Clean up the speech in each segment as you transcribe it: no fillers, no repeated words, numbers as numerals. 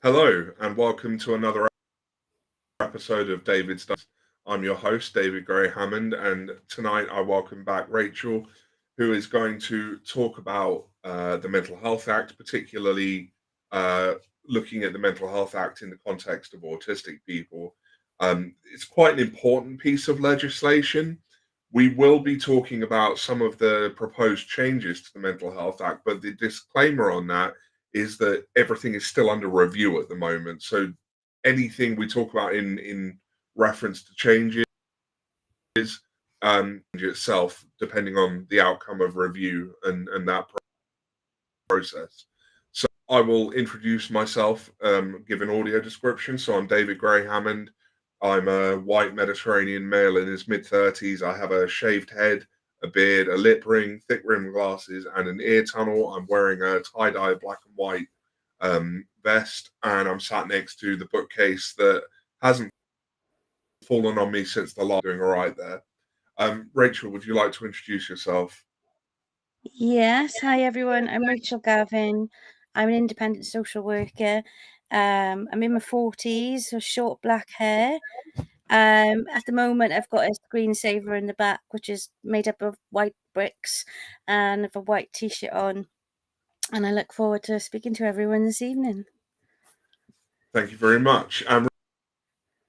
Hello, and welcome to another episode of David's Dice. I'm your host, David Gray-Hammond, and tonight I welcome back Rachel, who is going to talk about the Mental Health Act, particularly uh, looking at the Mental Health Act in the context of autistic people. It's quite an important piece of legislation. We will be talking about some of the proposed changes to the Mental Health Act, but the disclaimer on that is that everything is still under review at the moment. So anything we talk about in reference to changes itself, depending on the outcome of review and that process. So I will introduce myself, give an audio description. So I'm David Gray-Hammond. I'm a white Mediterranean male in his mid-30s. I have a shaved head, a beard, a lip ring, thick rimmed glasses, and an ear tunnel. I'm wearing a tie-dye black and white vest, and I'm sat next to the bookcase that hasn't fallen on me since the last. Doing all right there. Rachel, would you like to introduce yourself? Yes, hi everyone. I'm Rachel Gavin. I'm an independent social worker. I'm in my 40s, so short black hair. At the moment, I've got a screensaver in the back, which is made up of white bricks, and I've a white t-shirt on. And I look forward to speaking to everyone this evening. Thank you very much. And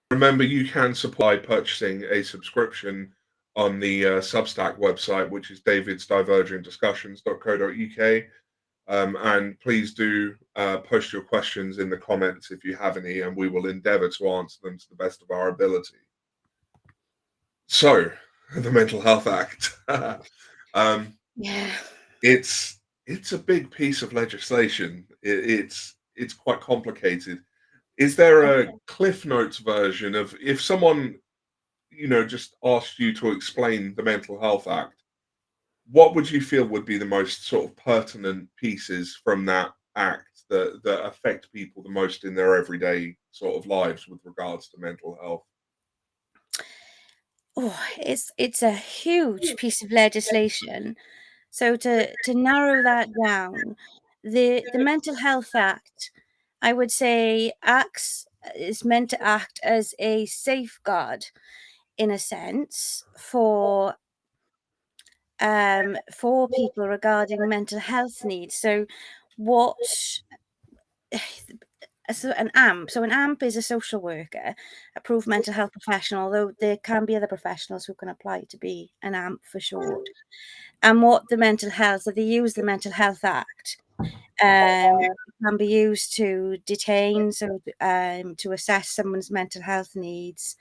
remember, you can supply purchasing a subscription on the Substack website, which is davidsdivergentdiscussions.co.uk. And please do post your questions in the comments if you have any, and we will endeavour to answer them to the best of our ability. So, the Mental Health Act. Yeah. It's a big piece of legislation. It's quite complicated. Is there a Cliff Notes version of if someone just asked you to explain the Mental Health Act, what would you feel would be the most sort of pertinent pieces from that act that affect people the most in their everyday sort of lives with regards to mental health? Oh, it's a huge piece of legislation. So to narrow that down, the Mental Health Act, I would say, acts is meant to act as a safeguard, in a sense, for people regarding mental health needs. So, what so an AMP is a social worker, approved mental health professional, although there can be other professionals who can apply to be an AMP for short. And what the mental health, so they use the Mental Health Act, can be used to detain, so to assess someone's mental health needs,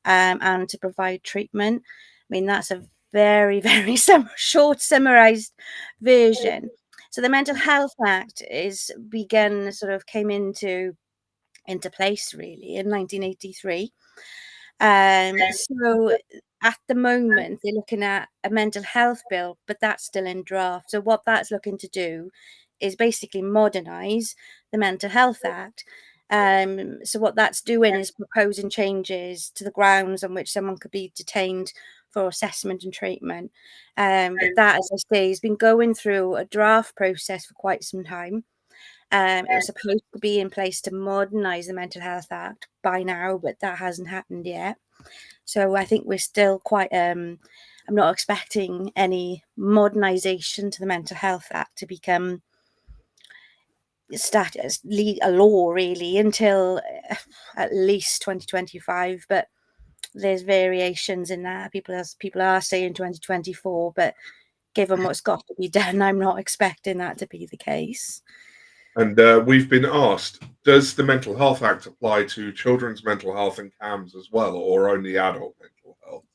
and to provide treatment. I mean, that's a very, very short summarized version. So the Mental Health Act came into place really in 1983. So at the moment, they're looking at a mental health bill, but that's still in draft. So what that's looking to do is basically modernise the Mental Health Act. So what that's doing is proposing changes to the grounds on which someone could be detained for assessment and treatment. But that, as I say, has been going through a draft process for quite some time. It was supposed to be in place to modernise the Mental Health Act by now, but that hasn't happened yet. So I think we're still quite. I'm not expecting any modernisation to the Mental Health Act to become a law really until at least 2025. But there's variations in that. People are saying 2024, but given what's got to be done, I'm not expecting that to be the case. And we've been asked, does the Mental Health Act apply to children's mental health and CAMS as well, or only adult mental health?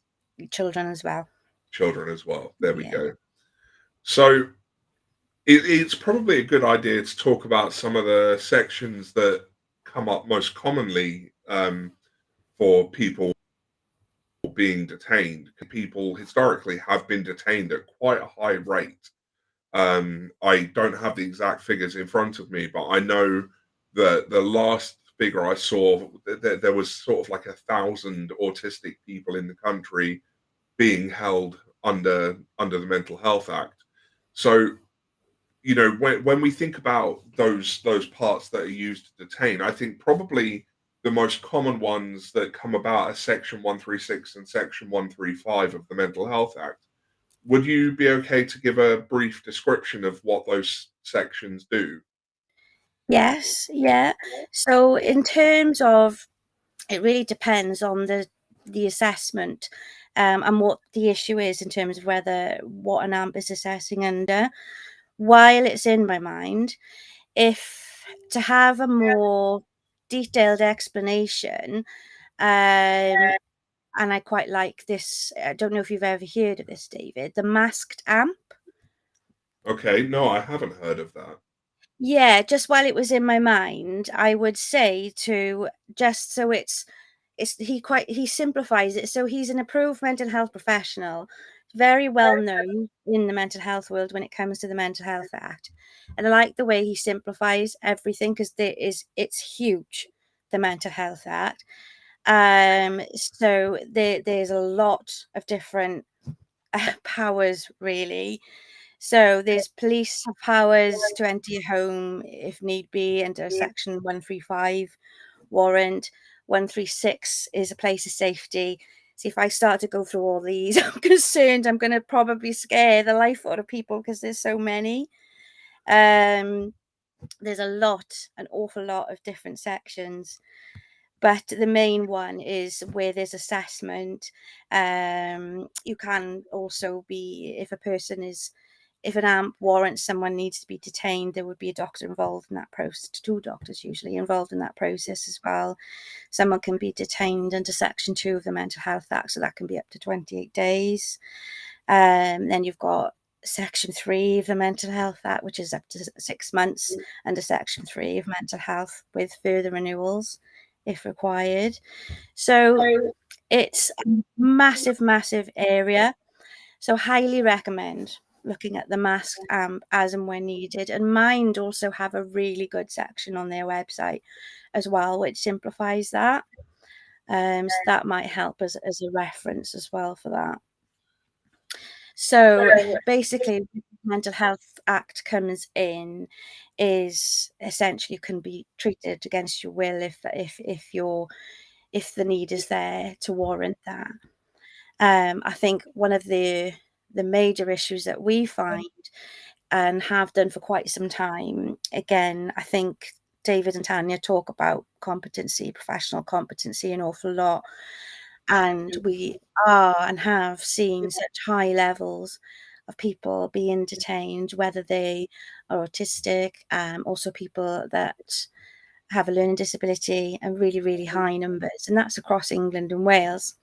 Children as well. Children as well. There we Yeah. go. So it's probably a good idea to talk about some of the sections that come up most commonly for people being detained. People historically have been detained at quite a high rate. I don't have the exact figures in front of me, but I know that the last figure I saw, there was sort of like 1,000 autistic people in the country being held under the Mental Health Act. So, when we think about those parts that are used to detain, I think probably the most common ones that come about are Section 136 and Section 135 of the Mental Health Act. Would you be okay to give a brief description of what those sections do? Yes, yeah. So in terms of, it really depends on the assessment, and what the issue is in terms of whether what an AMP is assessing under. While it's in my mind, if to have a more detailed explanation, and I quite like this. I don't know if you've ever heard of this, David, the masked AMP. Okay, no, I haven't heard of that. Yeah, just while it was in my mind, I would say to just so it's he simplifies it. So he's an approved mental health professional, very well known in the mental health world when it comes to the Mental Health Act. And I like the way he simplifies everything because it's huge, the Mental Health Act. So there's a lot of different powers really. So there's police have powers to enter your home if need be under Section 135 warrant. 136 is a place of safety. See, if I start to go through all these, I'm concerned I'm going to probably scare the life out of people because there's so many. There's an awful lot of different sections. But the main one is where there's assessment. You can also be, if an AMP warrants someone needs to be detained, there would be a doctor involved in that process, two doctors usually involved in that process as well. Someone can be detained under Section 2 of the Mental Health Act, so that can be up to 28 days. Then you've got Section 3 of the Mental Health Act, which is up to 6 months under Section 3 of Mental Health with further renewals if required. So it's a massive, massive area. So highly recommend looking at the masked AMP as and when needed. And Mind also have a really good section on their website as well, which simplifies that. So that might help as a reference as well for that. So basically, Mental Health Act comes in is essentially you can be treated against your will if the need is there to warrant that. I think one of the major issues that we find and have done for quite some time, again, I think David and Tanya talk about competency, professional competency, an awful lot. And we are and have seen such high levels of people being detained, whether they are autistic, also people that have a learning disability, and really, really high numbers. And that's across England and Wales.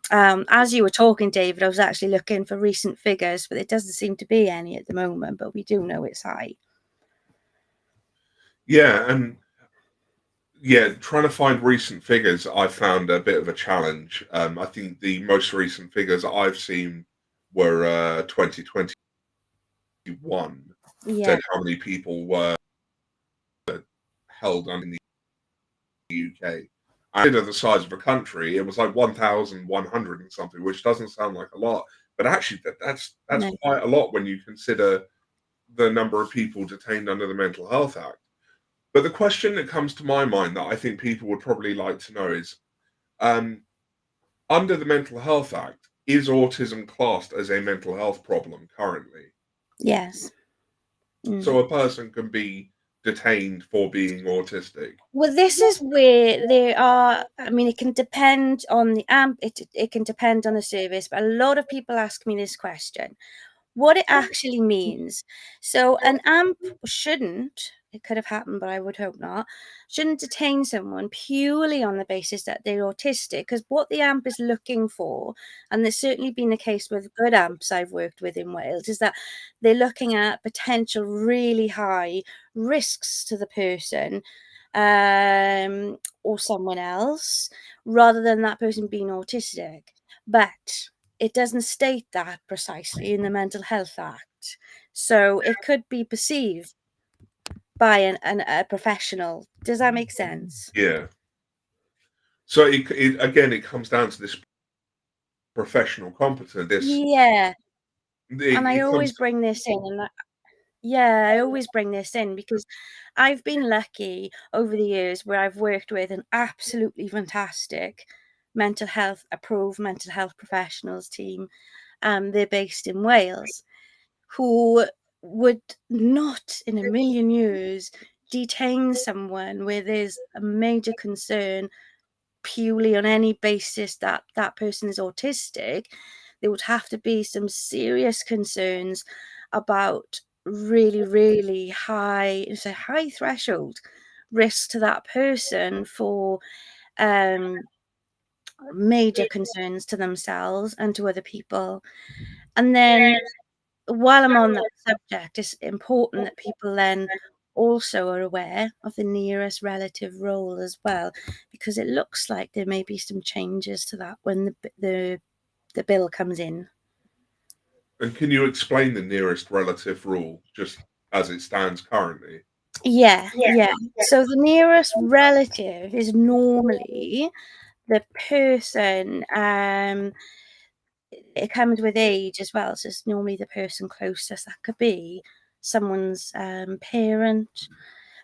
As you were talking, David, I was actually looking for recent figures, but it doesn't seem to be any at the moment, but we do know it's high. Yeah, and yeah, trying to find recent figures, I found a bit of a challenge. I think the most recent figures I've seen were 2021, Yeah, said how many people were held in the UK. And of the size of a country, it was like 1,100 and something, which doesn't sound like a lot, but actually that's no, quite a lot when you consider the number of people detained under the Mental Health Act. But the question that comes to my mind that I think people would probably like to know is, under the Mental Health Act, is autism classed as a mental health problem currently? yes. So a person can be detained for being autistic. Well, this is where there are, I mean, it can depend on the AMP, it can depend on the service, but a lot of people ask me this question, what it actually means. So an AMP shouldn't, it could have happened, but I would hope not, shouldn't detain someone purely on the basis that they're autistic, because what the AMP is looking for, and there's certainly been the case with good AMPs I've worked with in Wales, is that they're looking at potential really high risks to the person, or someone else, rather than that person being autistic. But it doesn't state that precisely in the Mental Health Act. So it could be perceived by a professional. Does that make sense? Yeah. So again, it comes down to this professional competence. Yeah. And I It always comes bring this in, and Yeah, I always bring this in because I've been lucky over the years where I've worked with an absolutely fantastic approved mental health professionals team. They're based in Wales, who would not in a million years detain someone where there's a major concern purely on any basis that that person is autistic. There would have to be some serious concerns about really, really high threshold risk to that person for um, major concerns to themselves and to other people. And then while I'm on that subject, it's important that people then also are aware of the nearest relative role as well, because it looks like there may be some changes to that when the bill comes in. And can you explain the nearest relative rule just as it stands currently? Yeah, yeah. So the nearest relative is normally the person, it comes with age as well. So it's normally the person closest. That could be someone's parent.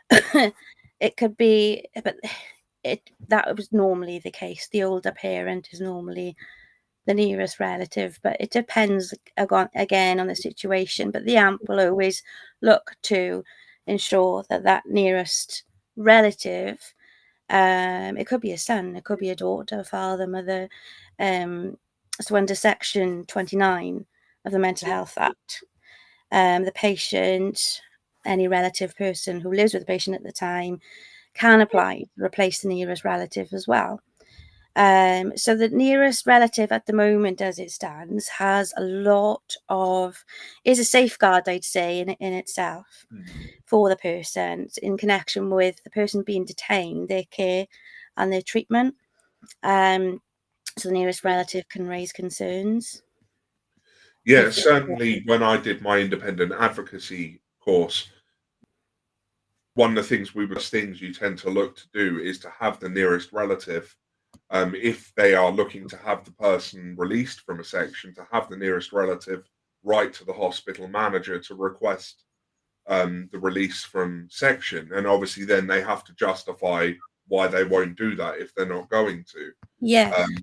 It could be, but that was normally the case. The older parent is normally the nearest relative, but it depends again on the situation. But the AMP will always look to ensure that that nearest relative, it could be a son, it could be a daughter, father, mother. So under Section 29 of the Mental Health Act, the patient, any relative person who lives with the patient at the time, can apply to replace the nearest relative as well. So the nearest relative at the moment, as it stands, has is a safeguard, I'd say, in itself for the person in connection with the person being detained, their care and their treatment. So the nearest relative can raise concerns. Yeah, certainly when I did my independent advocacy course, one of the things you tend to look to do is to have the nearest relative, if they are looking to have the person released from a section, to have the nearest relative write to the hospital manager to request the release from section. And obviously then they have to justify why they won't do that if they're not going to. Yeah. Um,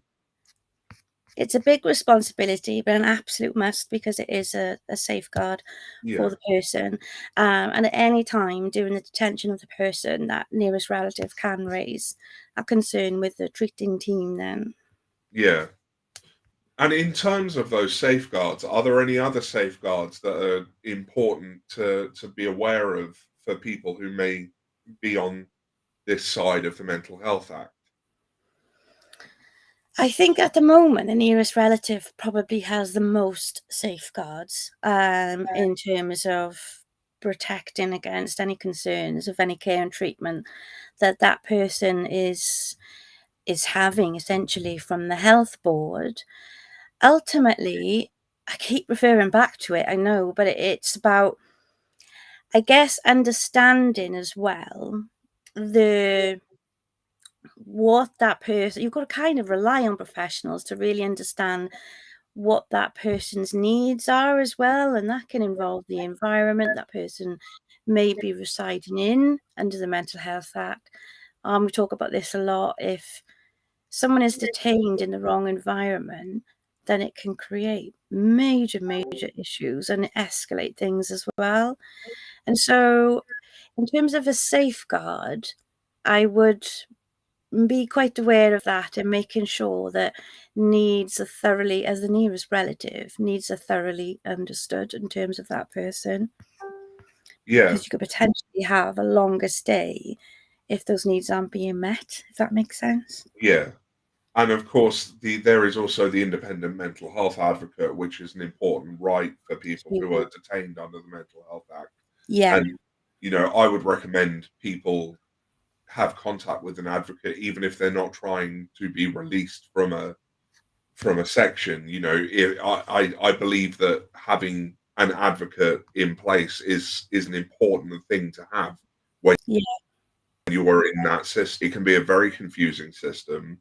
It's a big responsibility, but an absolute must because it is a safeguard for yeah, the person. And at any time during the detention of the person, that nearest relative can raise a concern with the treating team then. yeah. And in terms of those safeguards, are there any other safeguards that are important to be aware of for people who may be on this side of the Mental Health Act? I think at the moment, the nearest relative probably has the most safeguards in terms of protecting against any concerns of any care and treatment that that person is having essentially from the health board. Ultimately, I keep referring back to it, I know, but it's about, I guess, understanding as well the what that person, you've got to kind of rely on professionals to really understand what that person's needs are as well, and that can involve the environment that person may be residing in under the Mental Health Act. We talk about this a lot. If someone is detained in the wrong environment, then it can create major issues and escalate things as well. And so, in terms of a safeguard, I would be quite aware of that and making sure that needs are thoroughly, as the nearest relative, needs are thoroughly understood in terms of that person, Yeah, because you could potentially have a longer stay if those needs aren't being met, if that makes sense. yeah. And of course, there is also the independent mental health advocate, which is an important right for people who are detained under the Mental Health Act. Yeah, And, I would recommend people have contact with an advocate, even if they're not trying to be released from a section. I believe that having an advocate in place is an important thing to have when yeah, you are in that system. It can be a very confusing system.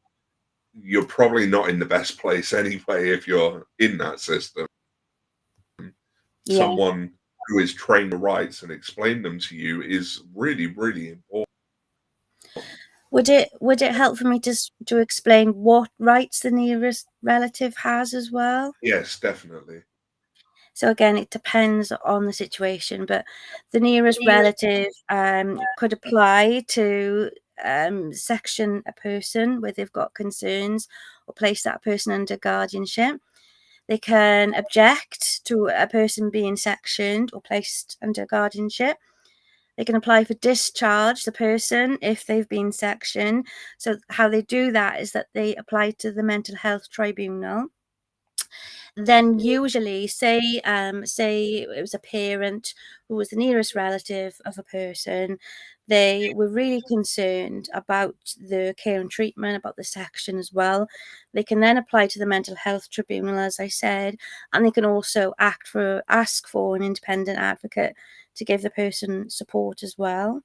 You're probably not in the best place anyway if you're in that system. yeah, Someone who is trained the rights and explain them to you is really, really important. Would it help for me to explain what rights the nearest relative has as well? Yes, definitely. So again, it depends on the situation, but the nearest relative could apply to section a person where they've got concerns or place that person under guardianship. They can object to a person being sectioned or placed under guardianship. They can apply for discharge the person if they've been sectioned. So how they do that is that they apply to the mental health tribunal. Then usually, say it was a parent who was the nearest relative of a person, they were really concerned about the care and treatment, about the section as well. They can then apply to the mental health tribunal, as I said, and they can also ask for an independent advocate to give the person support as well.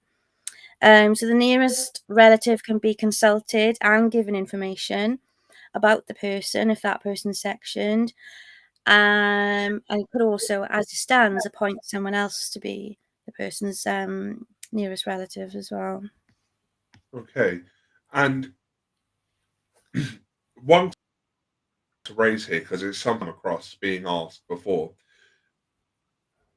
So the nearest relative can be consulted and given information about the person if that person's sectioned. And you could also, as it stands, appoint someone else to be the person's nearest relative as well. Okay. And one to raise here, because it's some across being asked before.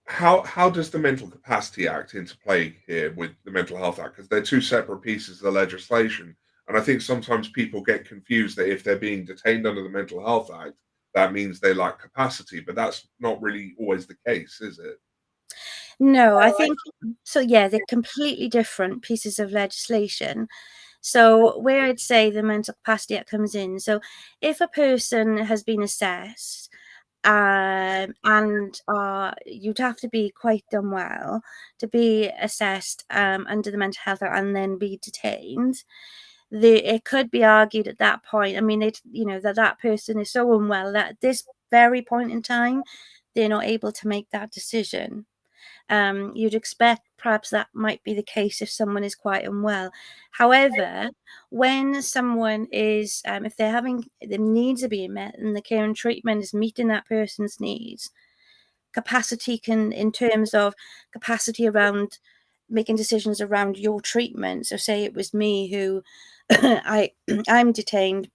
How does the Mental Capacity Act interplay here with the Mental Health Act? Because they're two separate pieces of the legislation. And I think sometimes people get confused that if they're being detained under the Mental Health Act, that means they lack capacity. But that's not really always the case, is it? No, I think so. Yeah, they're completely different pieces of legislation. So, where I'd say the Mental Capacity Act comes in, so if a person has been assessed, and you'd have to be quite unwell to be assessed under the Mental Health Act and then be detained. It could be argued at that point. I mean, that person is so unwell that at this very point in time, they're not able to make that decision. You'd expect perhaps that might be the case if someone is quite unwell. However, when someone is, if they're having the needs are being met and the care and treatment is meeting that person's needs, capacity can, in terms of capacity around making decisions around your treatment. So, say it was me who I'm detained.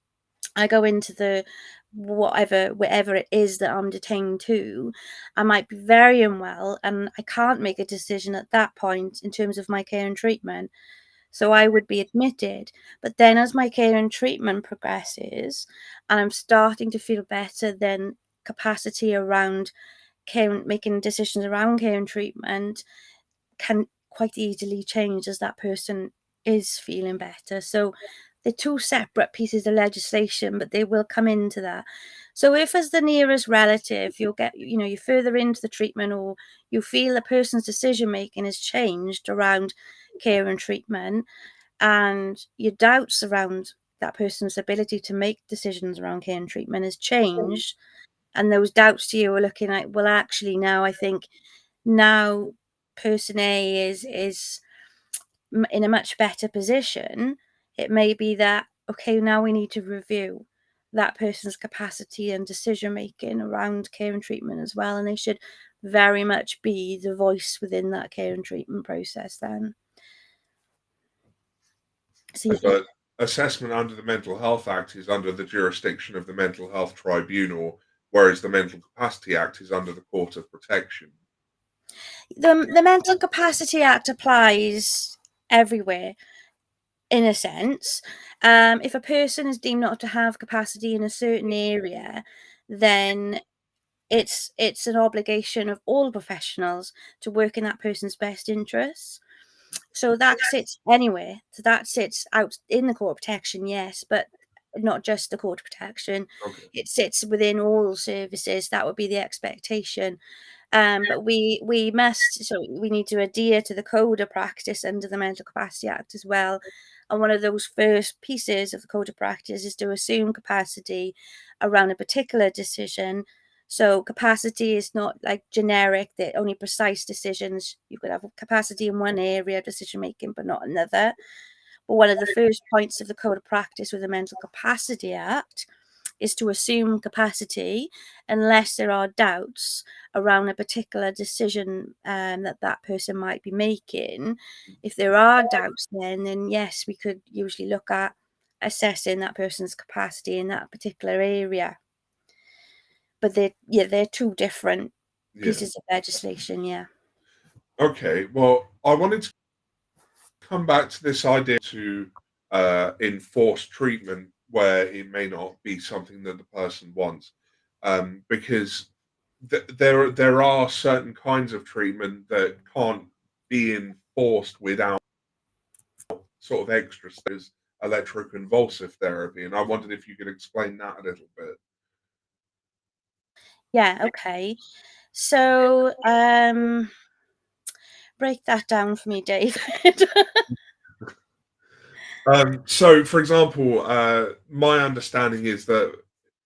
I go into the wherever it is that I'm detained to, I might be very unwell and I can't make a decision at that point in terms of my care and treatment. So I would be admitted. But then as my care and treatment progresses and I'm starting to feel better, then capacity around making decisions around care and treatment can quite easily change as that person is feeling better. So they're two separate pieces of legislation, but they will come into that. So if as the nearest relative, you're further into the treatment or you feel a person's decision making has changed around care and treatment and your doubts around that person's ability to make decisions around care and treatment has changed, and those doubts to you are looking like, well, actually now I think now person A is in a much better position, it may be that, okay, now we need to review that person's capacity and decision making around care and treatment as well. And they should very much be the voice within that care and treatment process then. So But assessment under the Mental Health Act is under the jurisdiction of the Mental Health Tribunal, whereas the Mental Capacity Act is under the Court of Protection. the Mental Capacity Act applies everywhere in a sense. If a person is deemed not to have capacity in a certain area, then it's an obligation of all professionals to work in that person's best interests. So that sits anywhere. So that sits out in the court of protection, yes, but not just the court of protection. Okay. It sits within all services. That would be the expectation. But we need to adhere to the code of practice under the Mental Capacity Act as well. And one of those first pieces of the code of practice is to assume capacity around a particular decision. So capacity is not like generic that only precise decisions. You could have capacity in one area of decision making, but not another. But one of the first points of the code of practice with the Mental Capacity Act is to assume capacity unless there are doubts around a particular decision that person might be making. If there are doubts, then yes, we could usually look at assessing that person's capacity in that particular area. But they're two different Yeah. pieces of legislation. Yeah. Okay. Well, I wanted to come back to this idea to enforce treatment where it may not be something that the person wants, because there are certain kinds of treatment that can't be enforced without sort of extra steps, electroconvulsive therapy, and I wondered if you could explain that a little bit. Yeah. Okay. So break that down for me, David. So, for example, my understanding is that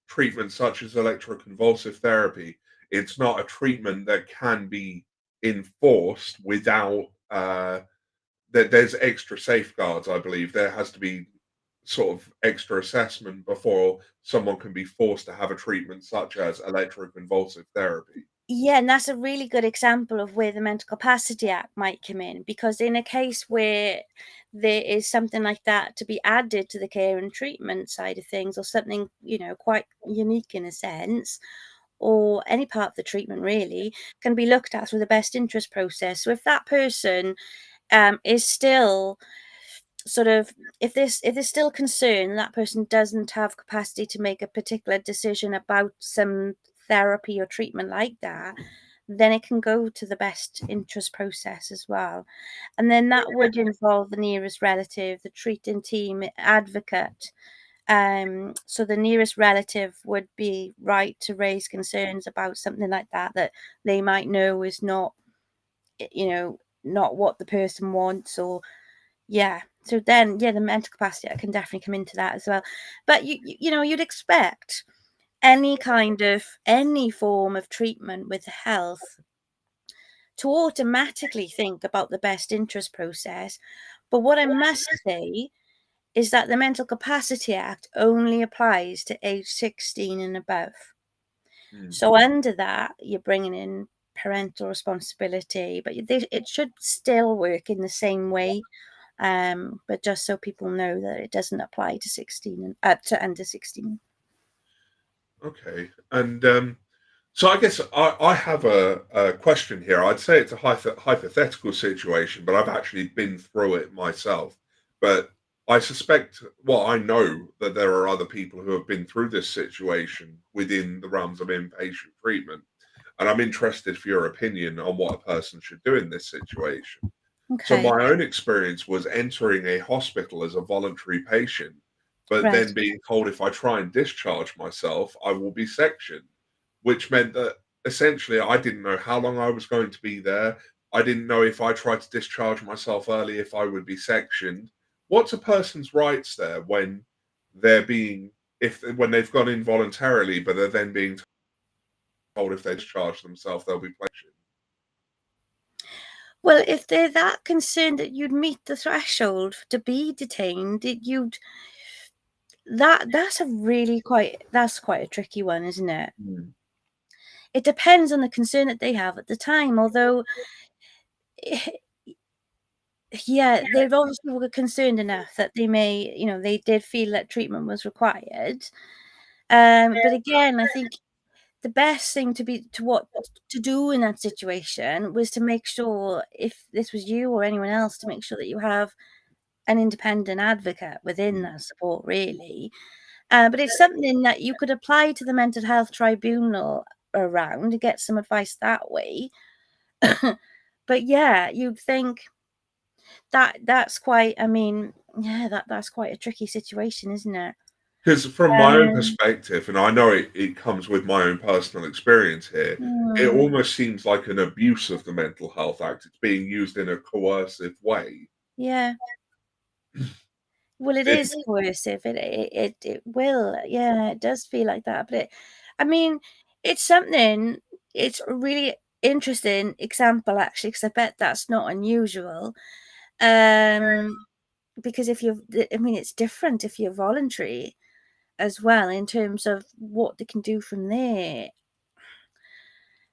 treatment such as electroconvulsive therapy, it's not a treatment that can be enforced without that there's extra safeguards. I believe there has to be sort of extra assessment before someone can be forced to have a treatment such as electroconvulsive therapy. Yeah, and that's a really good example of where the Mental Capacity Act might come in, because in a case where there is something like that to be added to the care and treatment side of things, or something, quite unique in a sense, or any part of the treatment really, can be looked at through the best interest process. So if that person is still sort of, if there's still concern that person doesn't have capacity to make a particular decision about some therapy or treatment like that, then it can go to the best interest process as well. And then that would involve the nearest relative, the treating team, advocate. So the nearest relative would be right to raise concerns about something like that they might know is not, not what the person wants, or yeah. So then, yeah, the mental capacity can definitely come into that as well. But you'd expect any form of treatment with health to automatically think about the best interest process. But what I must say is that the Mental Capacity Act only applies to age 16 and above. Mm. So under that, you're bringing in parental responsibility, but it should still work in the same way. But just so people know that it doesn't apply to 16 and to under 16. Okay, and so I guess I have a question here. I'd say it's a hypothetical situation, but I've actually been through it myself. But I suspect, well, I know that there are other people who have been through this situation within the realms of inpatient treatment. And I'm interested for your opinion on what a person should do in this situation. So Okay. my own experience was entering a hospital as a voluntary patient, but Right. then being told if I try and discharge myself, I will be sectioned, which meant that essentially I didn't know how long I was going to be there. I didn't know if I tried to discharge myself early if I would be sectioned. What's a person's rights there when they're being if when they've gone in voluntarily, but they're then being told if they discharge themselves they'll be sectioned? Well, if they're that concerned that you'd meet the threshold to be detained, that's quite a tricky one, isn't it? Mm. It depends on the concern that they have at the time. Although, yeah, they've obviously were concerned enough that they did feel that treatment was required. But again, I think the best thing to do in that situation was to make sure, if this was you or anyone else, to make sure that you have an independent advocate within that support, really. But it's something that you could apply to the mental health tribunal around to get some advice that way. But yeah, you'd think that's quite. I mean, yeah, that's quite a tricky situation, isn't it? Because from my own Um, perspective, and I know it comes with my own personal experience here, it hmm, almost seems like an abuse of the Mental Health Act. It's being used in a coercive way. yeah. Well, it It, is coercive. It will. Yeah, it does feel like that. But I mean, it's something. It's a really interesting example, actually, because I bet that's not unusual. Um, because I mean, it's different if you're voluntary. as well in terms of what they can do from there.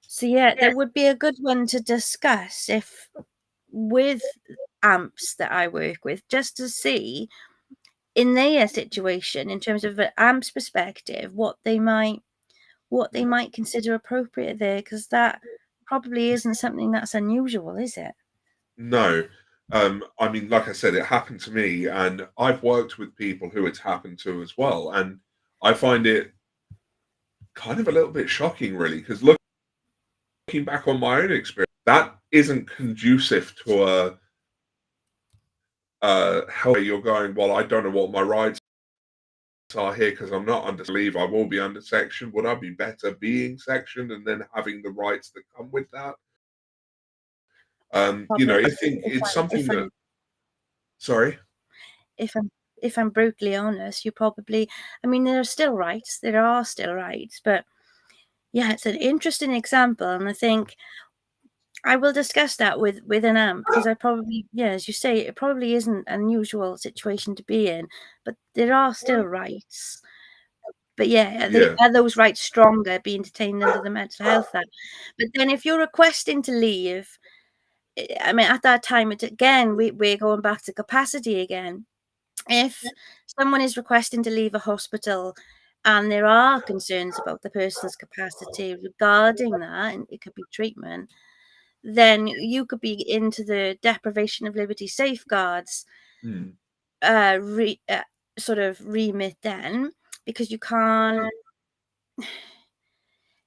So yeah, that would be a good one to discuss if with amps that I work with, just to see in their situation in terms of an amp's perspective what they might consider appropriate there, because that probably isn't something that's unusual, is it? No. I mean, like I said, it happened to me, and I've worked with people who it's happened to as well. And I find it kind of a little bit shocking, really, because looking back on my own experience, that isn't conducive to a health where you're going, well, I don't know what my rights are here because I'm not under leave. I will be under section. Would I be better being sectioned and then having the rights that come with that? Probably, I think it's something if that. I'm Sorry. if I'm if I'm brutally honest, you probably, I mean, there are still rights. There are still rights, but yeah, it's an interesting example, and I think I will discuss that with an amp, because I probably, yeah, as you say, it probably isn't an unusual situation to be in, but there are still rights. But yeah, Yeah. are those rights stronger being detained under the Mental Health Act? But then if you're requesting to leave, I mean, at that time, we're going back to capacity again. If someone is requesting to leave a hospital and there are concerns about the person's capacity regarding that, and it could be treatment, then you could be into the deprivation of liberty safeguards Hmm. uh, re, uh sort of remit then, because you can't.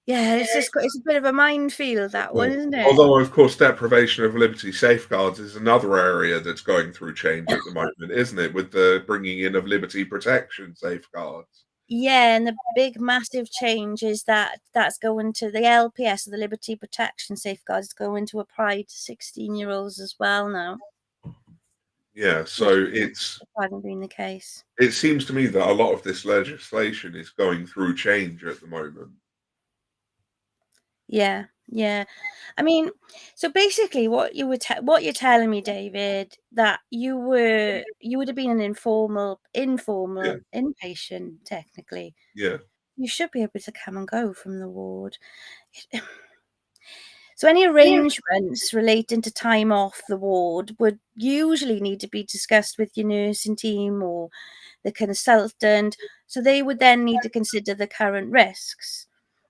Yeah, it's a bit of a minefield, that one, Yeah. isn't it? Although, of course, deprivation of liberty safeguards is another area that's going through change at the moment, isn't it? With the bringing in of liberty protection safeguards. Yeah, and the big massive change is that that's going to the LPS, the Liberty Protection Safeguards, going to apply to 16-year-olds as well now, Yeah, which so hadn't been the case. it seems to me that a lot of this legislation is going through change at the moment. Yeah, yeah. I mean, so basically, what you're telling me, David, that you would have been an Yeah, informal inpatient technically. yeah, You should be able to come and go from the ward. So any arrangements relating to time off the ward would usually need to be discussed with your nursing team or the consultant. So they would then need to consider the current risks.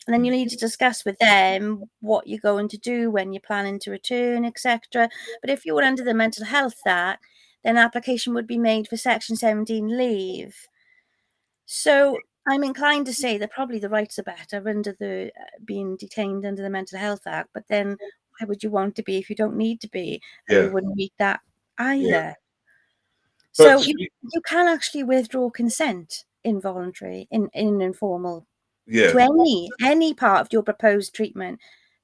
And then you need to discuss with them what you're going to do, when you're planning to return, etc. But if you were under the Mental Health Act, then an application would be made for Section 17 leave. So I'm inclined to say that probably the rights are better under the being detained under the Mental Health Act. But then why would you want to be if you don't need to be? And you yeah, wouldn't meet that yeah. either. But So you can actually withdraw consent involuntary in informal yeah, to any part of your proposed treatment.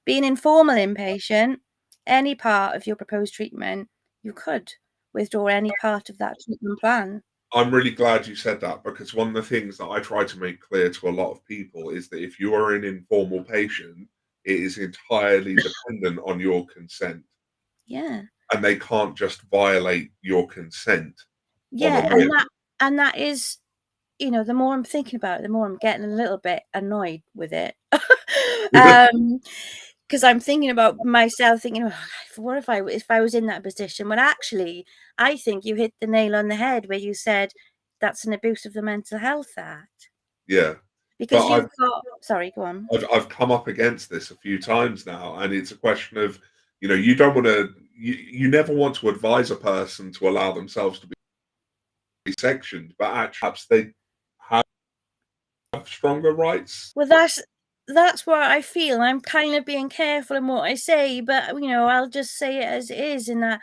Being informal inpatient, any part of your proposed treatment, you could withdraw any part of that treatment plan. I'm really glad you said that because one of the things that I try to make clear to a lot of people is that if you are an informal patient, it is entirely dependent on your consent, Yeah. and they can't just violate your consent on a Yeah, whim. and that is, the more I'm thinking about it, the more I'm getting a little bit annoyed with it. Um, because I'm thinking about myself thinking, "Oh, what if I was in that position?" When actually, I think you hit the nail on the head where you said that's an abuse of the Mental Health Act. Yeah, Because but you've got, sorry, go on. I've come up against this a few times now, and it's a question of, you don't want to, you never want to advise a person to allow themselves to be sectioned, but actually perhaps they have stronger rights. Well, that's what I feel. I'm kind of being careful in what I say, but I'll just say it as it is, in that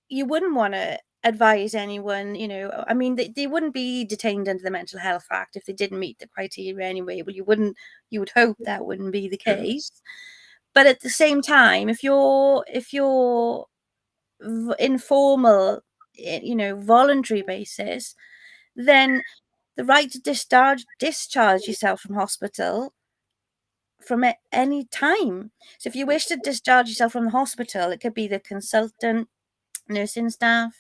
you wouldn't want to advise anyone, I mean, they wouldn't be detained under the Mental Health Act if they didn't meet the criteria anyway. Well, you would hope that wouldn't be the Yeah, case. But at the same time, if you're informal, voluntary basis, then the right to discharge yourself from hospital from any time. So if you wish to discharge yourself from the hospital, it could be the consultant, nursing staff.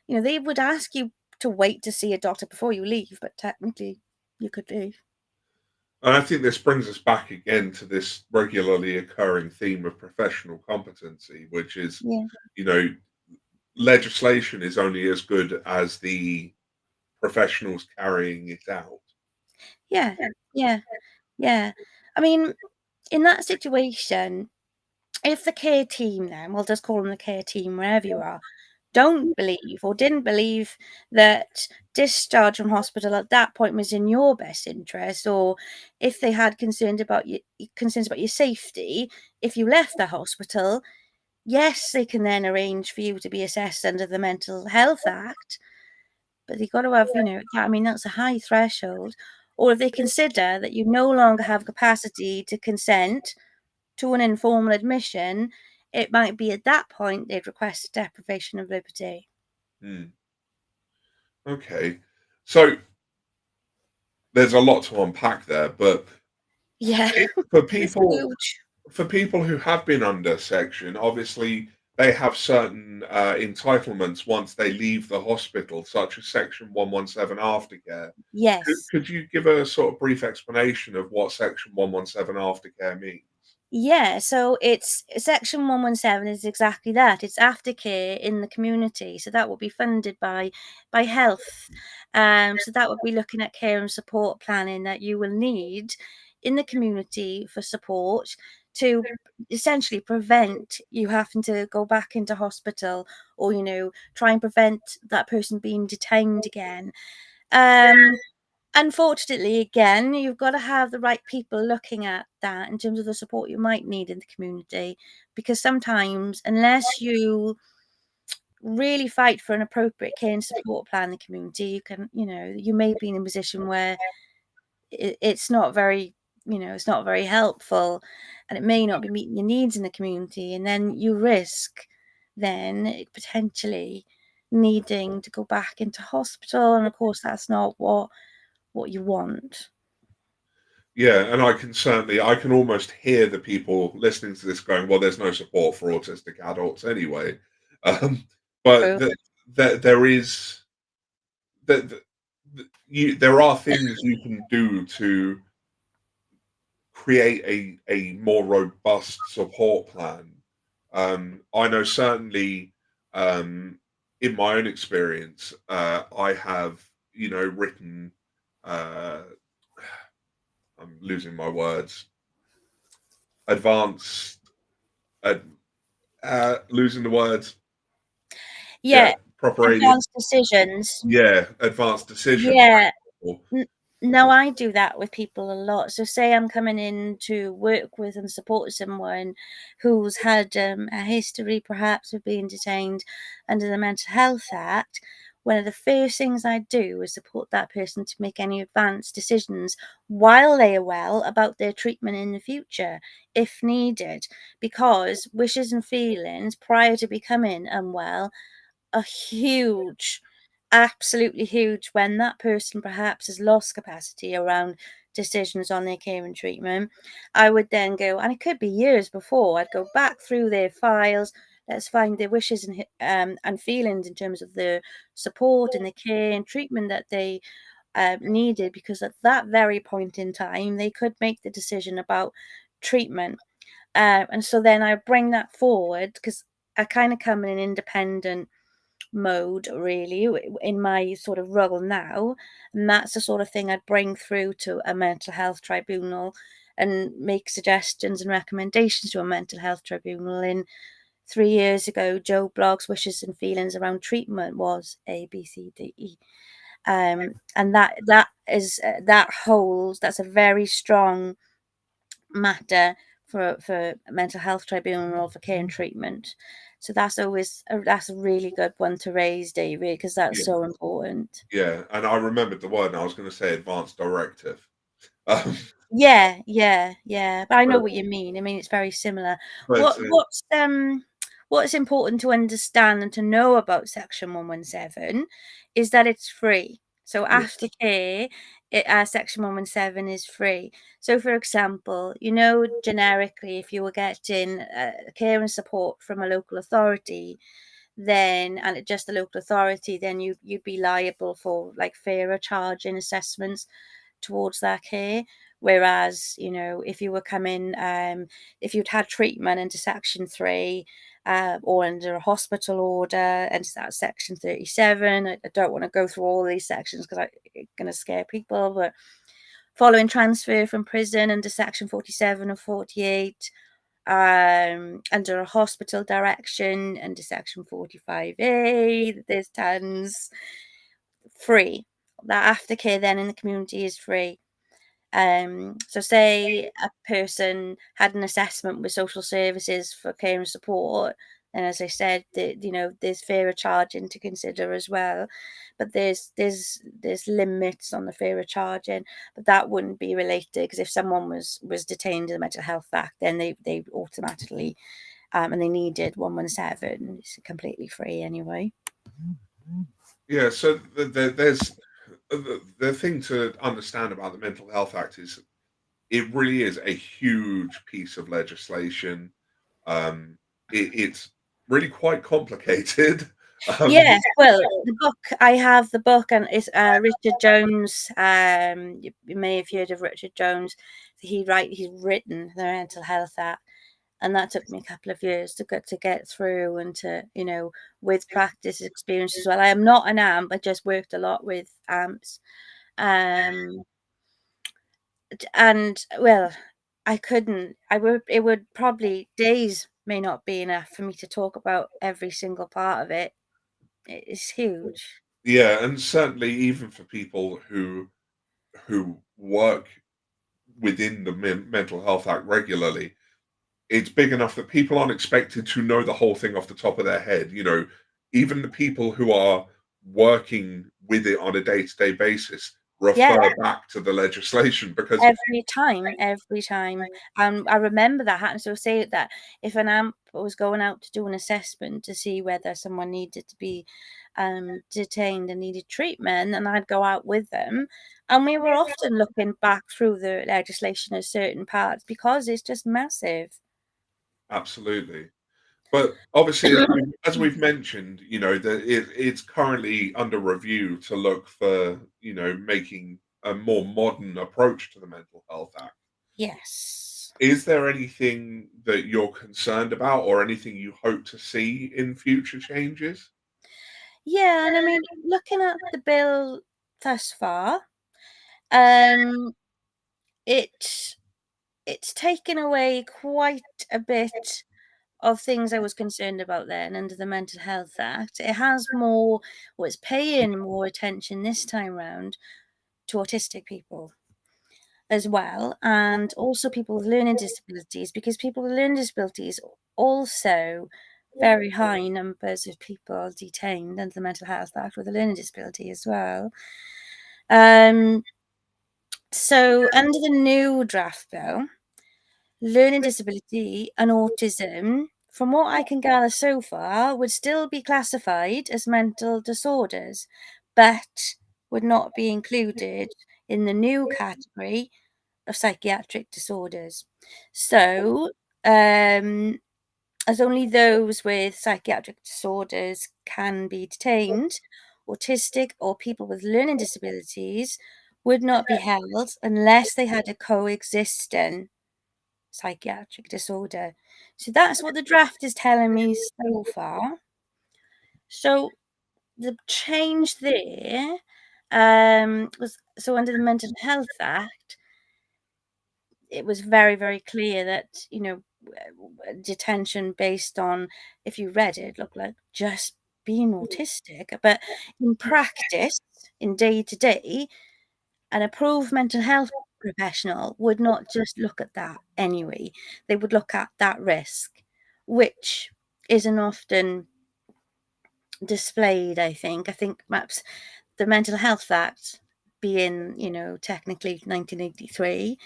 They would ask you to wait to see a doctor before you leave, but technically you could leave. And I think this brings us back again to this regularly occurring theme of professional competency, which is, Yeah. you know, legislation is only as good as the professionals carrying it out. Yeah. Yeah. Yeah. I mean, in that situation, if the care team then, we'll just call them the care team wherever you are, don't believe or didn't believe that discharge from hospital at that point was in your best interest, or if they had concerns about your safety, if you left the hospital, yes, they can then arrange for you to be assessed under the Mental Health Act, but you've got to have, I mean, that's a high threshold. Or if they consider that you no longer have capacity to consent to an informal admission, it might be at that point they'd request deprivation of liberty. Hmm. Okay. So there's a lot to unpack there, but Yeah, for it's people huge. for people who have been under section, obviously they have certain entitlements once they leave the hospital, such as Section 117 aftercare. Could, Yes. could you give a sort of brief explanation of what Section 117 aftercare means? Yeah, so it's Section 117 is exactly that. It's aftercare in the community. So that will be funded by health. So that would be looking at care and support planning that you will need in the community for support to essentially prevent you having to go back into hospital, or try and prevent that person being detained again. Um Unfortunately, again, you've got to have the right people looking at that in terms of the support you might need in the community, because sometimes, unless you really fight for an appropriate care and support plan in the community, you may be in a position where it's not very, it's not very helpful, and it may not be meeting your needs in the community, and then you risk then potentially needing to go back into hospital, and of course that's not what you want. Yeah, and I can almost hear the people listening to this going, "Well, there's no support for autistic adults anyway." Um, but True. there is there are things you can do to create a more robust support plan. I know certainly in my own experience, I have written. Uh, I'm losing my words. Advanced, uh, losing the words. Yeah, Yeah, proper alien. advanced decisions. Yeah, advanced decision. Yeah. N No, I do that with people a lot. So say I'm coming in to work with and support someone who's had a history perhaps of being detained under the Mental Health Act. One of the first things I do is support that person to make any advanced decisions while they are well about their treatment in the future, if needed, because wishes and feelings prior to becoming unwell are huge, absolutely huge, when that person perhaps has lost capacity around decisions on their care and treatment. I would then go, and it could be years before, I'd go back through their files. Let's find their wishes and feelings in terms of the support and the care and treatment that they needed, because at that very point in time, they could make the decision about treatment. And so then I bring that forward, because I kind of come in an independent mode really in my sort of role now, and that's the sort of thing I'd bring through to a mental health tribunal and make suggestions and recommendations to a mental health tribunal. In 3 years ago, Joe Blogg's wishes and feelings around treatment was ABCDE, and that's a very strong matter for mental health tribunal for care and treatment. So that's a really good one to raise, David, because that's Yeah, so important. yeah, and I remembered the word, and I was going to say advanced directive. Um, Yeah, yeah, yeah. But I know but what you mean. I mean, it's very similar. but What what's important to understand and to know about Section 117 is that it's free. So yeah, aftercare, Section 117 is free. So, for example, generically, if you were getting care and support from a local authority, then and it just the local authority, then you'd be liable for like fairer charging assessments towards that care. Whereas, you know, if you were coming, if you'd had treatment into Section 3, or under a hospital order, and that's Section 37. I don't want to go through all these sections because I'm going to scare people, but following transfer from prison under Section 47 or 48, under a hospital direction under Section 45A, there's tons free. That aftercare then in the community is free. So say a person had an assessment with social services for care and support, and as I said, you know, there's fairer charging to consider as well, but there's limits on the fairer charging, but that wouldn't be related, because if someone was detained in the Mental Health Act, then they automatically, and they needed 117, it's completely free anyway. Yeah, so there's the thing to understand about the Mental Health Act is it really is a huge piece of legislation. It's really quite complicated. Yes, well, the book, I have the book, and it's Richard Jones. You may have heard of Richard Jones. He's written the Mental Health Act, and that took me a couple of years to get through, and to, you know, with practice experience as well. I am not an AMP. I just worked a lot with AMPs, um, and well, I couldn't. I would. It would probably days may not be enough for me to talk about every single part of it. It's huge. Yeah, and certainly even for people who work within the Mental Health Act regularly, it's big enough that people aren't expected to know the whole thing off the top of their head. You know, even the people who are working with it on a day-to-day basis Yeah, refer back to the legislation because every time. I remember that happened. So say that if an AMP was going out to do an assessment to see whether someone needed to be detained and needed treatment, and I'd go out with them, and we were often looking back through the legislation at certain parts because it's just massive. absolutely. But obviously, as we've mentioned, you know, that it's currently under review to look for, you know, making a more modern approach to the Mental Health Act. Yes. Is there anything that you're concerned about or anything you hope to see in future changes? Yeah, and I mean, looking at the bill thus far, um, it it's taken away quite a bit of things I was concerned about then under the Mental Health Act. It has more, or it's paying more attention this time round to autistic people as well, and also people with learning disabilities, because people with learning disabilities also very high numbers of people detained under the Mental Health Act with a learning disability as well. So under the new draft bill, learning disability and autism, from what I can gather so far, would still be classified as mental disorders, but would not be included in the new category of psychiatric disorders. So, as only those with psychiatric disorders can be detained, autistic or people with learning disabilities would not be held unless they had a coexisting psychiatric disorder. So that's what the draft is telling me so far. So the change there, was, so under the Mental Health Act, it was very, very clear that, you know, detention based on, if you read it, looked like just being autistic. But in practice, in day to day, an approved mental health professional would not just look at that anyway. They would look at that risk, which isn't often displayed, I think. I think perhaps the Mental Health Act, being, you know, technically 1983,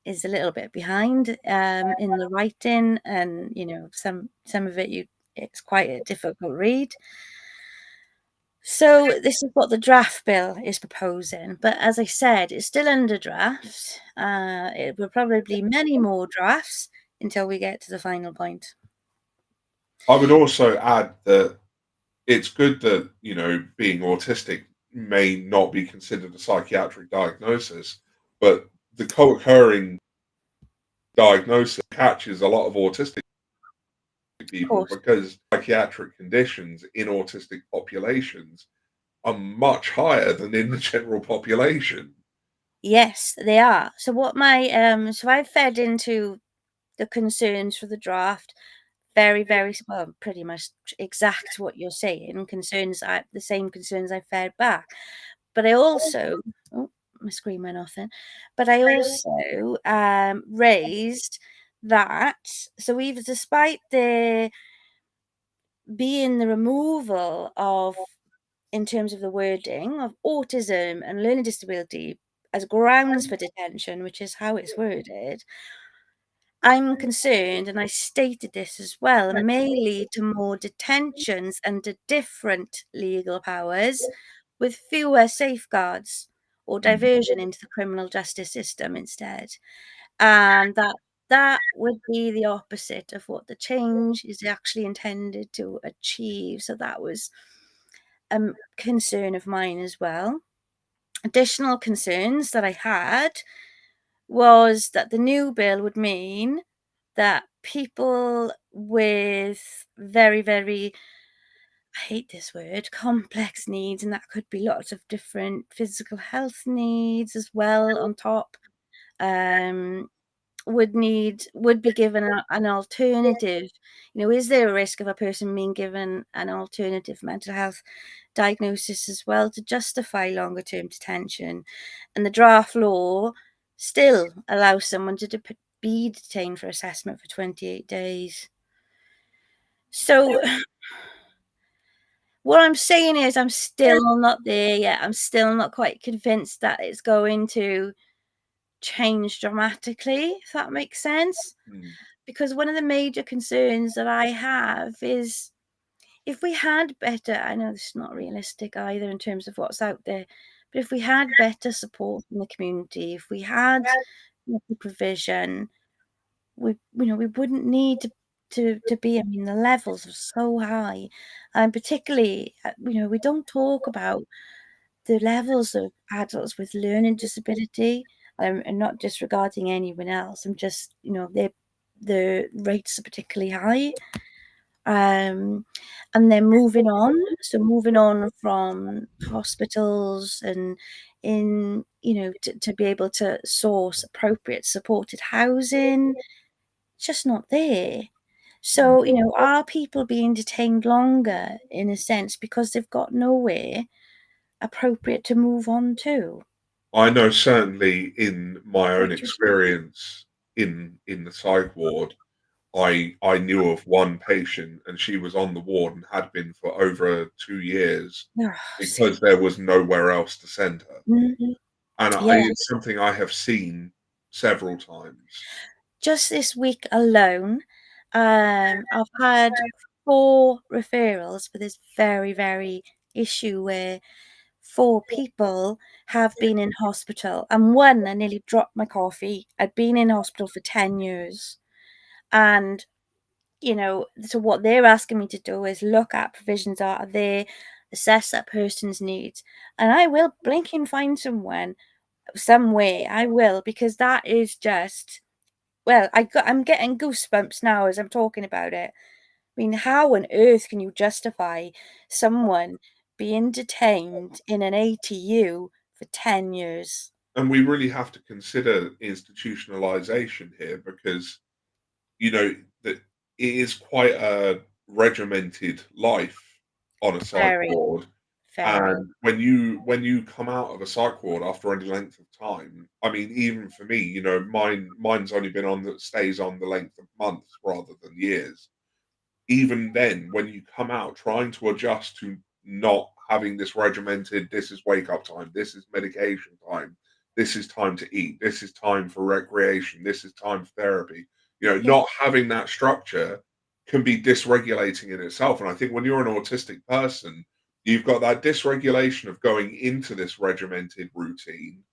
is a little bit behind in the writing, and, you know, some of it, it's quite a difficult read. So this is what the draft bill is proposing, but as I said, it's still under draft. It will probably be many more drafts until we get to the final point. I would also add that it's good that, you know, being autistic may not be considered a psychiatric diagnosis, but the co-occurring diagnosis catches a lot of autistic Of people course. because psychiatric conditions in autistic populations are much higher than in the general population. Yes, they are. So what my so I fed into the concerns for the draft. Very, very well, pretty much exact what you're saying. Concerns, the same concerns I fed back. But I also, oh, my screen went off then. But I also raised that. So even despite there being the removal of, in terms of the wording of autism and learning disability as grounds for detention, which is how it's worded, I'm concerned, and I stated this as well, may lead to more detentions under different legal powers with fewer safeguards or Mm. diversion into the criminal justice system instead. And that would be the opposite of what the change is actually intended to achieve. So that was a concern of mine as well. Additional concerns that I had was that the new bill would mean that people with very, very, I hate this word, complex needs, and that could be lots of different physical health needs as well on top, um, would be given an alternative. Is there a risk of a person being given an alternative mental health diagnosis as well to justify longer term detention? And the draft law still allows someone to be detained for assessment for 28 days. So what I'm saying is I'm still not there yet. I'm still not quite convinced that it's going to change dramatically, if that makes sense. Mm. Because one of the major concerns that I have is if we had better, I know this is not realistic either in terms of what's out there, but if we had better support in the community, if we had the provision, we wouldn't need to be. I mean, the levels are so high, and particularly, we don't talk about the levels of adults with learning disability. And not disregarding anyone else. I'm just, the rates are particularly high. And then moving on. So moving on from hospitals and to be able to source appropriate supported housing, it's just not there. Mm. So, are people being detained longer in a sense because they've got nowhere appropriate to move on to? I know certainly in my own What do you experience in the psych ward, I knew of one patient and she was on the ward and had been for over 2 years think? Oh, because see. there was nowhere else to send her. Mhm. And it's Yes. something I have seen several times. Just this week alone, I've had 4 referrals for this very, very issue where 4 people have been in hospital, and one, I nearly dropped my coffee, had been in hospital for 10 years. And, so what they're asking me to do is look at provisions that are there, assess that person's needs, and I will blinking find someone, some way, I will, because that is just, well, I'm getting goosebumps now as I'm talking about it. I mean, how on earth can you justify someone being detained in an ATU for 10 years? And we really have to consider institutionalization here because, that it is quite a regimented life on a psych Very, ward. very. And when you come out of a psych ward after any length of time, I mean, even for me, mine's only been on that stays on the length of months rather than years. Even then, when you come out, trying to adjust to not having this regimented, this is wake up time, this is medication time, this is time to eat, this is time for recreation, this is time for therapy. Yeah. Not having that structure can be dysregulating in itself. And I think when you're an autistic person, you've got that dysregulation of going into this regimented routine,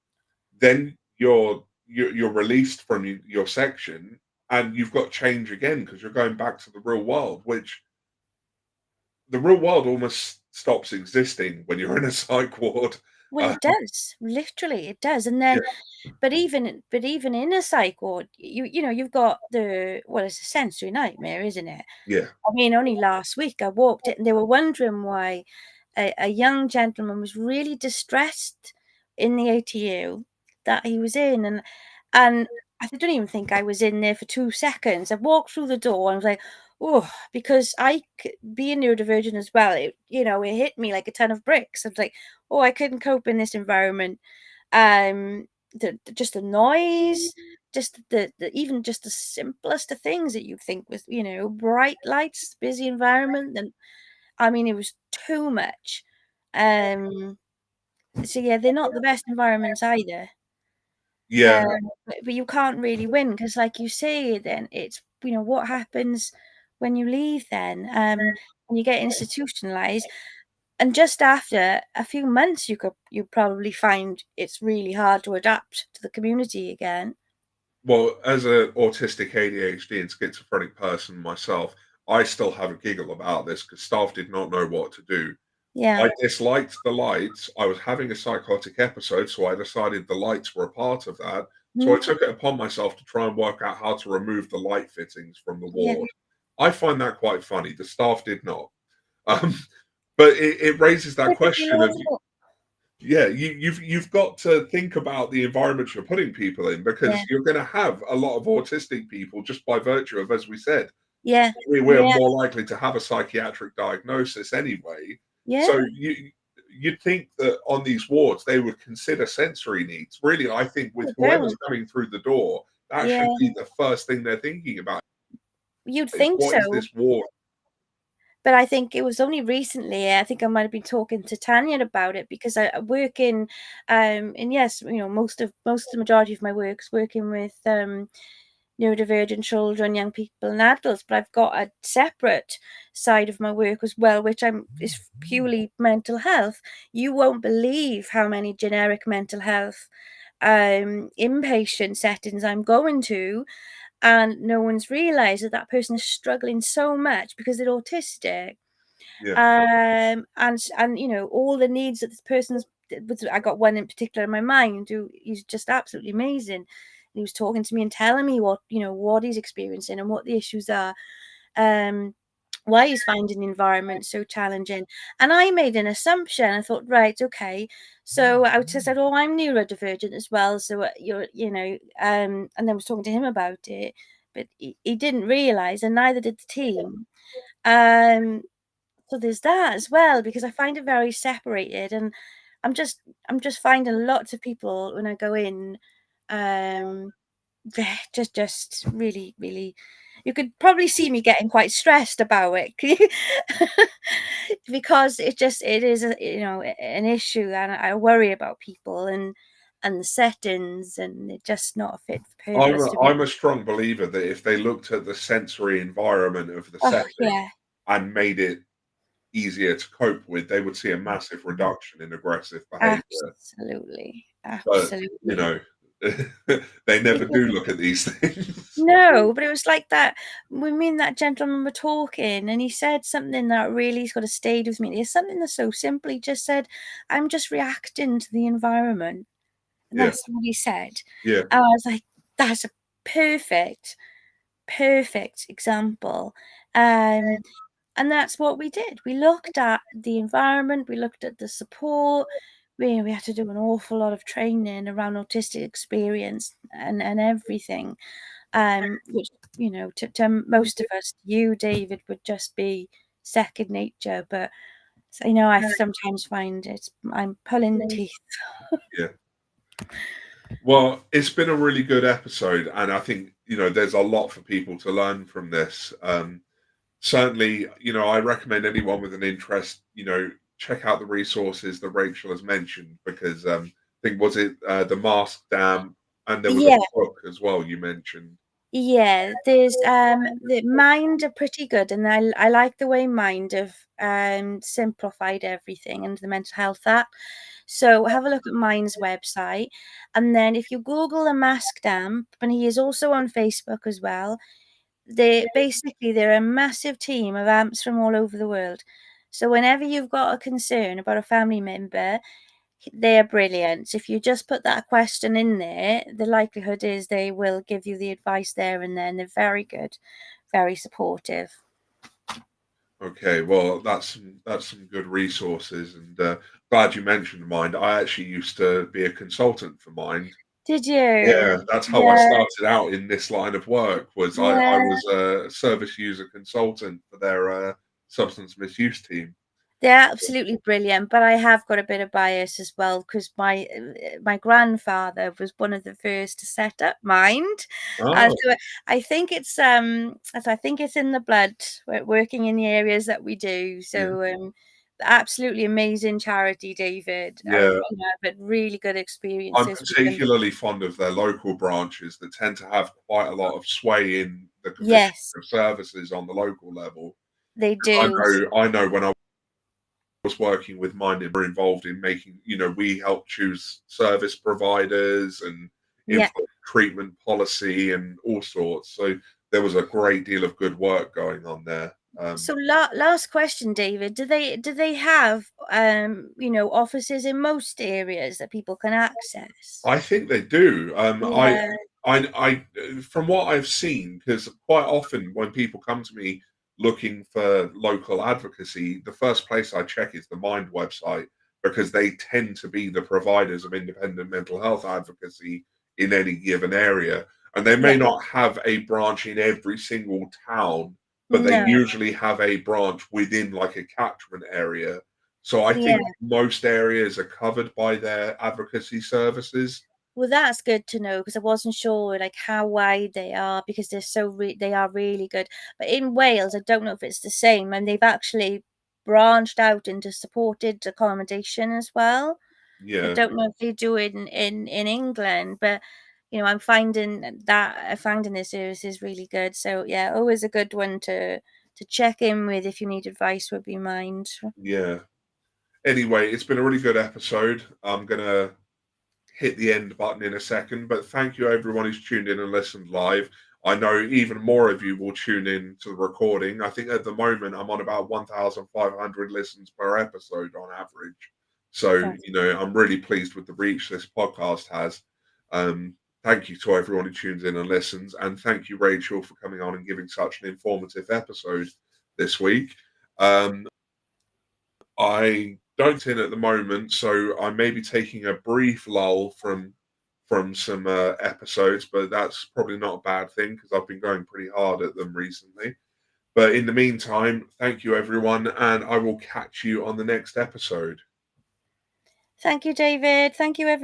then you're released from your section and you've got change again because you're going back to the real world, which the real world almost stops existing when you're in a psych ward. Well, it does. Literally, it does. And Yeah, then, but even in a psych ward, you've got it's a sensory nightmare, isn't it? yeah, I mean, only last week I walked it and they were wondering why a young gentleman was really distressed in the ATU that he was in. And I don't even think I was in there for 2 seconds. I walked through the door and I was like, oh, because being neurodivergent as well, it hit me like a ton of bricks. I was like, oh, I couldn't cope in this environment. Just the noise, just even just the simplest of things that you think was, bright lights, busy environment, and I mean, it was too much. Um, so yeah, they're not the best environments either. yeah. But you can't really win because, like you say, then it's what happens when you leave. Then when you get institutionalized, and just after a few months, you probably find it's really hard to adapt to the community again. Well, as an autistic ADHD and schizophrenic person myself, I still have a giggle about this because staff did not know what to do. Yeah. I disliked the lights. I was having a psychotic episode, so I decided the lights were a part of that. So I Mhm. took it upon myself to try and work out how to remove the light fittings from the Yeah. ward. I find that quite funny. The staff did not. Um, but it raises that Typically question of, awful. yeah, you've got to think about the environment you're putting people in Yeah. because you're going to have a lot of autistic people just by virtue of, as we said, Yeah. we're Yeah. more likely to have a psychiatric diagnosis anyway. Yeah. So you'd think that on these wards they would consider sensory needs. Really, I think with They whoever's don't. coming through the door, that Yeah. should be the first thing they're thinking about You'd is think what is so. this ward? But I think it was only recently, I think I might have been talking to Tanya about it because I work and yes, most of the majority of my work is working with neurodivergent children, young people, and adults. But I've got a separate side of my work as well, which is purely mental health. You won't believe how many generic mental health inpatient settings I'm going to, and no one's realized that person is struggling so much because they're autistic. Yeah, And all the needs that this person's. I got one in particular in my mind who he's just absolutely amazing. And he was talking to me and telling me what he's experiencing and what the issues are. Um, why he's finding the environment so challenging. And I made an assumption. I thought, right, okay. So I just said, oh, I'm neurodivergent as well. So and then was talking to him about it, but he didn't realize, and neither did the team. Um, so there's that as well, because I find it very separated, and I'm just I'm just finding lots of people when I go in, um, they're just really, really. You could probably see me getting quite stressed about it, because it is an issue, and I worry about people and the settings, and they're just not a fit for I'm purpose a, to me. I'm a strong believer that if they looked at the sensory environment of the Oh setting yeah, and made it easier to cope with, they would see a massive reduction in aggressive behavior. absolutely, But, you absolutely. know, they never do look at these things. No, but it was like that when me and that gentleman were talking, and he said something that really sort of stayed with me. It's something that's so simple. He just said, "I'm just reacting to the environment," and Yeah, that's what he said. yeah, And I was like, "That's a perfect, perfect example." Um, and that's what we did. We looked at the environment. We looked at the support. We had to do an awful lot of training around autistic experience and everything, which to most of us, you, David, would just be second nature. But so, I sometimes find I'm pulling teeth. yeah. Well, it's been a really good episode, and I think, there's a lot for people to learn from this. Certainly, I recommend anyone with an interest, check out the resources that Rachel has mentioned because I think was it the Mask Dam, and there was a Yeah, book as well you mentioned. yeah. There's the Mind are pretty good, and I like the way Mind have simplified everything and the mental health app. So have a look at Mind's website, and then if you Google the Mask Dam, and he is also on Facebook as well. They're a massive team of amps from all over the world. So whenever you've got a concern about a family member, they're brilliant. If you just put that question in there, the likelihood is they will give you the advice there and then. They're very good, very supportive. Okay, well, that's some good resources, and glad you mentioned Mind. I actually used to be a consultant for Mind. Did Yeah, you? that's how I Yeah, started out in this line of work. I yeah. was a service user consultant for their substance misuse team. They're absolutely brilliant, but I have got a bit of bias as well because my grandfather was one of the first to set up Mind, and Oh, so I think I think it's in the blood. Working in the areas that we do, yeah, so absolutely amazing charity, David. yeah. I've had really good I'm experiences with them. particularly fond of their local branches that tend to have quite a lot of sway in the commission Yes, of services on the local level. they 'Cause do. I know when I was working with Minded, we're involved in making, we help choose service providers and Yeah. influence treatment policy and all sorts. So there was a great deal of good work going on there. So last question, David. Do they have offices in most areas that people can access? I think they do. Yeah, From what I've seen, because quite often when people come to me looking for local advocacy, the first place I check is the Mind website because they tend to be the providers of independent mental health advocacy in any given area. And they may yeah, not have a branch in every single town, but they no, usually have a branch within like a catchment area. So I yeah. think most areas are covered by their advocacy services. Well, that's good to know because I wasn't sure like how wide they are because they are really good. But in Wales, I don't know if it's the same, and they've actually branched out into supported accommodation as well. I Yeah, don't know if they do it in England, but I'm finding their services really good. So yeah, always a good one to check in with if you need advice would be Mind. yeah. Anyway, it's been a really good episode. I'm gonna hit the end button in a second, but thank you everyone who's tuned in and listened live. I know even more of you will tune in to the recording. I think at the moment I'm on about 1,500 listens per episode on average. So, That's I'm really pleased with the reach this podcast has. Thank you to everyone who tunes in and listens. And thank you, Rachel, for coming on and giving such an informative episode this week. I don't in at the moment, so I may be taking a brief lull from some episodes, but that's probably not a bad thing because I've been going pretty hard at them recently. But in the meantime, thank you everyone, and I will catch you on the next episode. Thank you, David. Thank you, everyone.